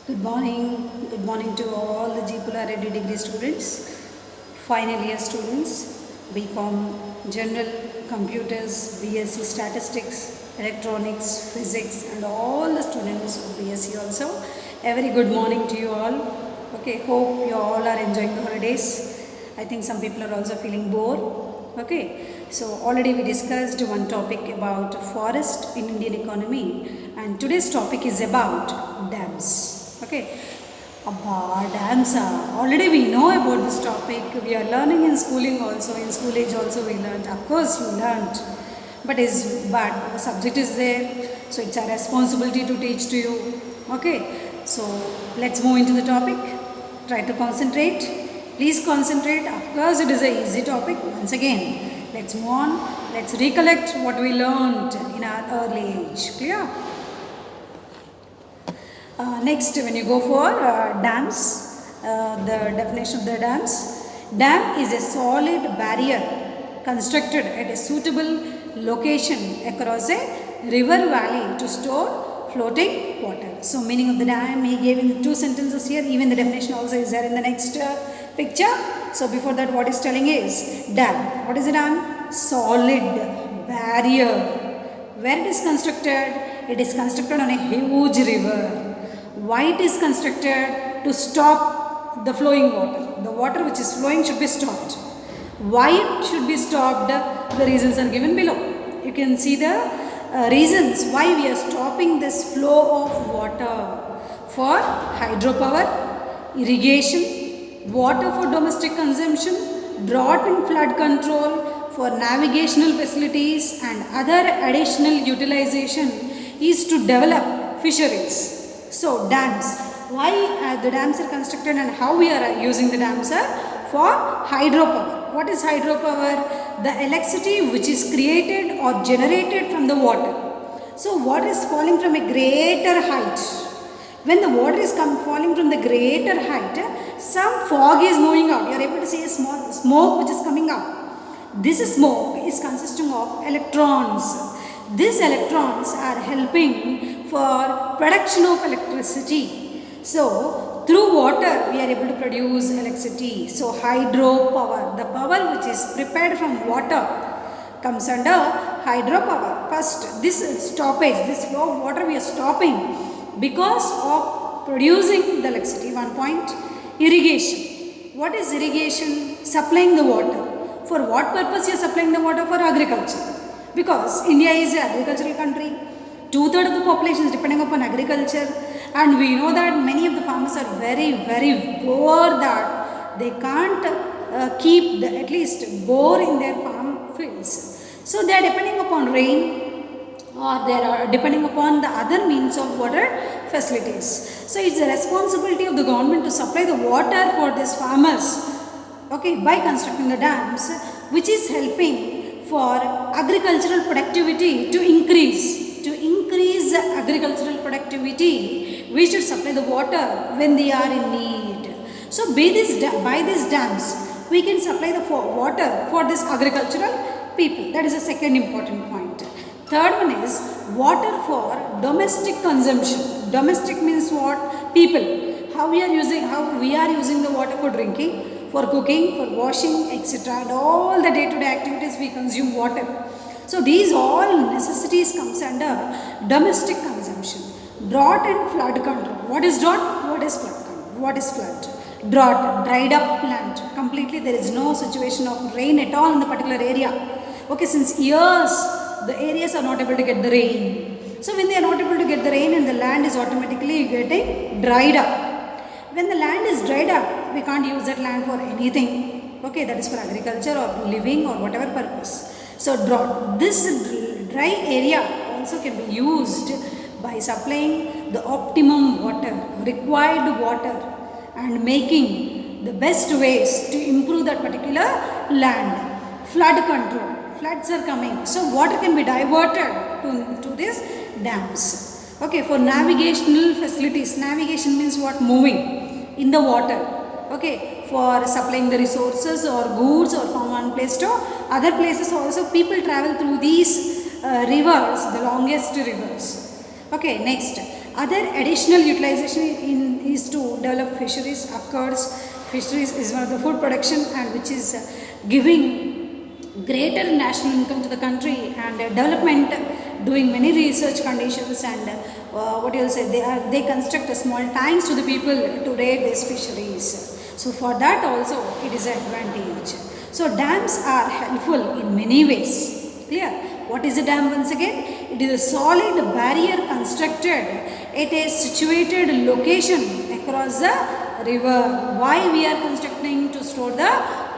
Good morning. Good morning to all the GPULA Ready degree students, final year students, BCom, General, Computers, BSc Statistics, Electronics, Physics, and all the students of BSc also. A very good morning to you all. Okay, hope you all are enjoying the holidays. I think some people are also feeling bored. Okay, so already we discussed one topic about forest in Indian economy, and today's topic is about dams. Okay, dams are already we know about this topic. We are learning in schooling also, in school age also we learned. Of course you learned, but the subject is there, so it's our responsibility to teach to you. Okay, so let's move into the topic. Try to concentrate. Please concentrate. Of course it is a easy topic. Once again, let's move on. Let's recollect what we learned in our early age. Clear? Next, when you go for dams, the definition of the dams. Dam is a solid barrier constructed at a suitable location across a river valley to store floating water. So, meaning of the dam he gave in 2 sentences here. Even the definition also is there in the next picture. So, before that what is telling is dam. What is a dam? Solid barrier. Where it is constructed? It is constructed on a huge river. Why it is constructed? To stop the flowing water. The water which is flowing should be stopped. Why it should be stopped? The reasons are given below. You can see the reasons why we are stopping this flow of water. For hydropower, irrigation, water for domestic consumption, drought and flood control, for navigational facilities and other additional utilization is to develop fisheries. So dams, why the dams are constructed and how we are using the dams are for hydropower. What is hydropower? The electricity which is created or generated from the water. So water is falling from a greater height. When the water is falling from the greater height, some fog is moving out. You are able to see a small smoke which is coming out. This smoke is consisting of electrons. These electrons are helping for production of electricity. So, through water we are able to produce electricity. So, hydropower, the power which is prepared from water comes under hydropower. First, this stoppage, this flow of water we are stopping because of producing the electricity. 1 point. Irrigation. What is irrigation? Supplying the water. For what purpose you are supplying the water? For agriculture. Because India is an agricultural country. 2/3 of the population is depending upon agriculture, and we know that many of the farmers are very poor that they can't keep at least bore in their farm fields. So they are depending upon rain, or they are depending upon the other means of water facilities. So it's the responsibility of the government to supply the water for these farmers, okay, by constructing the dams, which is helping for agricultural productivity to increase. To increase agricultural productivity, we should supply the water when they are in need. So by these dams, we can supply the water for this agricultural people. That is the second important point. Third one is water for domestic consumption. Domestic means what? People. How we are using the water for drinking, for cooking, for washing, etc. And all the day-to-day activities we consume water. So these all necessities comes under domestic consumption. Drought and flood control. What is drought? What is flood control? What is flood? Drought, dried up land. Completely there is no situation of rain at all in the particular area. Okay, since years the areas are not able to get the rain. So when they are not able to get the rain, and the land is automatically getting dried up. When the land is dried up, we can't use that land for anything. Okay, that is for agriculture or living or whatever purpose. So drought. This dry area also can be used by supplying the optimum water, required water, and making the best ways to improve that particular land. Flood control. Floods are coming. So water can be diverted to these dams. Okay, for navigational facilities. Navigation means what? Moving in the water. Okay, for supplying the resources or goods or from one place to other places also, people travel through these rivers, the longest rivers. Okay, next, Other additional utilization is to develop fisheries. Of course, fisheries is one of the food production and which is giving greater national income to the country and development, doing many research conditions and what you will say, they construct a small tanks to the people to raid these fisheries. So for that also it is an advantage. So dams are helpful in many ways. Clear? What is a dam once again? It is a solid barrier constructed at a situated location across the river. Why we are constructing? To store the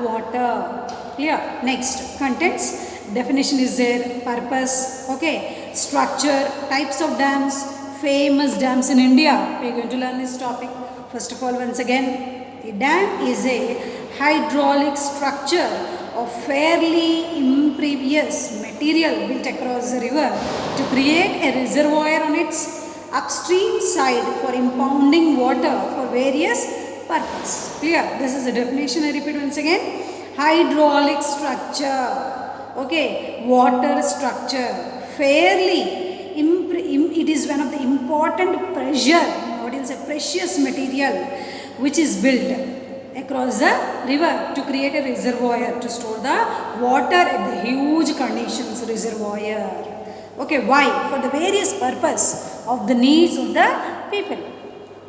water. Clear? Next, contents. Definition is there. Purpose. Okay. Structure. Types of dams. Famous dams in India. We are going to learn this topic. First of all, once again, a dam is a hydraulic structure of fairly impervious material built across the river to create a reservoir on its upstream side for impounding water for various purposes. Clear? This is the definition. I repeat once again. Hydraulic structure. Okay. Water structure. Fairly. It is one of the important precious material which is built across the river to create a reservoir to store the water at the huge conditions reservoir. Okay, why? For the various purpose of the needs of the people.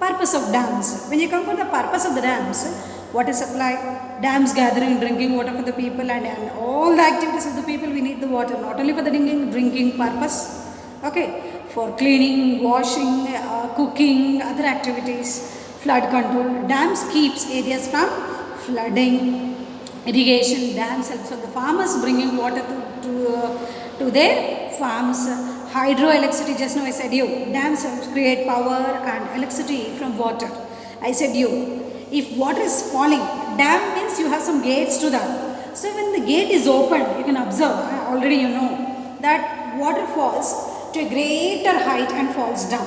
Purpose of dams. When you come for the purpose of the dams, what is supply? Dams gathering drinking water for the people and all the activities of the people, we need the water not only for the drinking purpose. Okay, for cleaning, washing, cooking, other activities. Flood control. Dams keeps areas from flooding. Irrigation. Dams helps the farmers bringing water to their farms. Hydroelectricity, just now I said you. Dams helps create power and electricity from water. I said you. If water is falling, dam means you have some gates to that. So when the gate is opened, you can observe, already you know, that water falls to a greater height and falls down.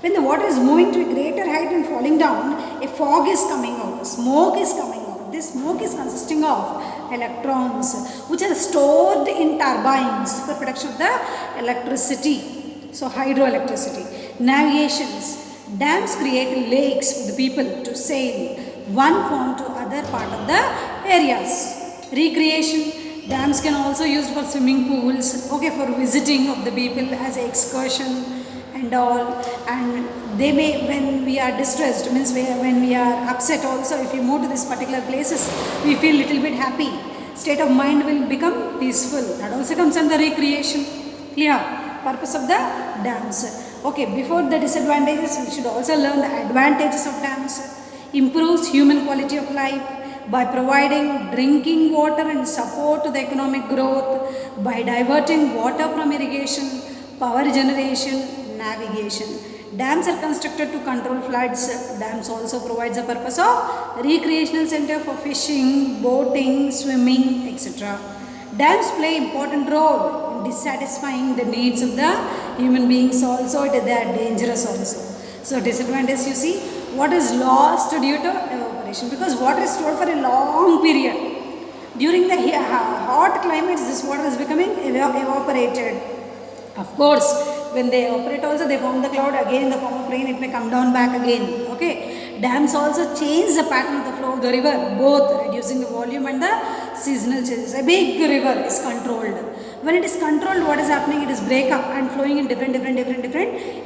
When the water is moving to a greater height and falling down, a fog is coming out, smoke is coming out. This smoke is consisting of electrons which are stored in turbines for production of the electricity. So hydroelectricity. Navigations. Dams create lakes for the people to sail one farm to other part of the areas. Recreation. Dams can also used for swimming pools, okay, for visiting of the people as an excursion and all. And they may, when we are distressed, means when we are upset also, if we move to these particular places, we feel little bit happy. State of mind will become peaceful. That also comes under recreation. Clear? Purpose of the dams. Okay, before the disadvantages, we should also learn the advantages of dams. Improves human quality of life by providing drinking water and support to the economic growth, by diverting water from irrigation, power generation, navigation. Dams are constructed to control floods. Dams also provides a purpose of recreational center for fishing, boating, swimming, etc. Dams play important role in dissatisfying the needs of the human beings also. They are dangerous also. So disadvantage, you see, what is lost due to evaporation, because water is stored for a long period. During the hot climates, this water is becoming evaporated. Of course, when they evaporate also, they form the cloud again in the form of rain, it may come down back again. Okay. Dams also change the pattern of the flow of the river, both reducing the volume and the seasonal changes. A big river is controlled. When it is controlled, what is happening? It is break up and flowing in different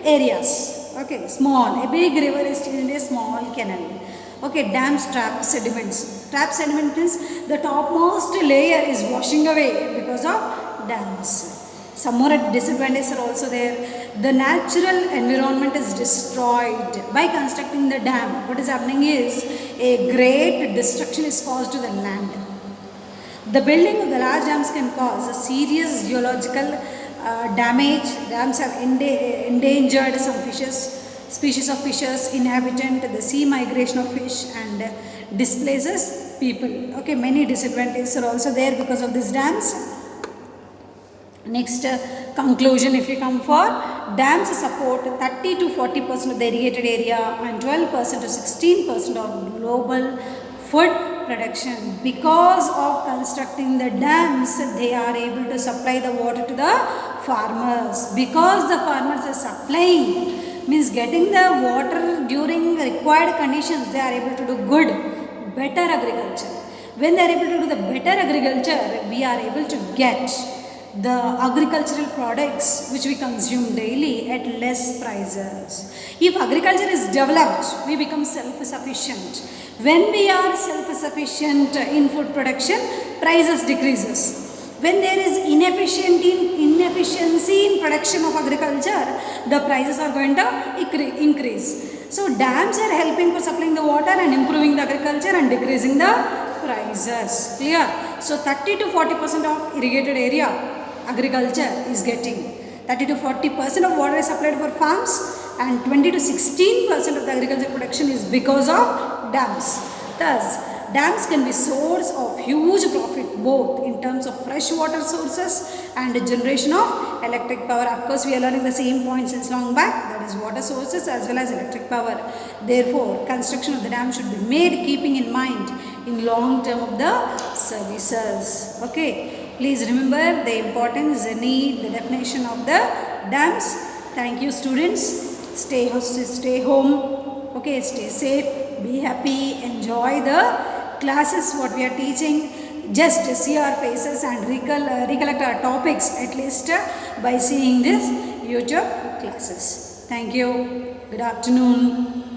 areas. Okay, small. A big river is changed into a small canal. Okay, dams trap sediments. Trap sediment means the topmost layer is washing away because of dams. Some more disadvantages are also there. The natural environment is destroyed by constructing the dam. What is happening is a great destruction is caused to the land. The building of the large dams can cause a serious geological damage. Dams have endangered some species of fishes, inhabitant the sea migration of fish, and displaces people. Okay, many disadvantages are also there because of these dams. Next conclusion, if you come for, dams support 30 to 40% of the irrigated area and 12% to 16% of global food production. Because of constructing the dams, they are able to supply the water to the farmers. Because the farmers are supplying means getting the water during required conditions, they are able to do good, better agriculture. When they are able to do the better agriculture, we are able to get the agricultural products which we consume daily at less prices. If agriculture is developed, we become self-sufficient. When we are self-sufficient in food production, prices decreases. When there is inefficiency in production of agriculture, the prices are going to increase. So dams are helping for supplying the water and improving the agriculture and decreasing the prices. Clear? So 30 to 40% of irrigated area agriculture is getting. 30 to 40% of water is supplied for farms, and 20 to 16% of the agriculture production is because of dams. Thus, dams can be source of huge profit both in terms of fresh water sources and the generation of electric power. Of course, we are learning the same point since long back, that is water sources as well as electric power. Therefore, construction of the dam should be made keeping in mind in long term of the services. Okay. Please remember the importance, the need, the definition of the dams. Thank you, students. Stay home. Okay, stay safe, be happy, enjoy the classes what we are teaching. Just see our faces and recollect our topics at least by seeing this YouTube classes. Thank you. Good afternoon.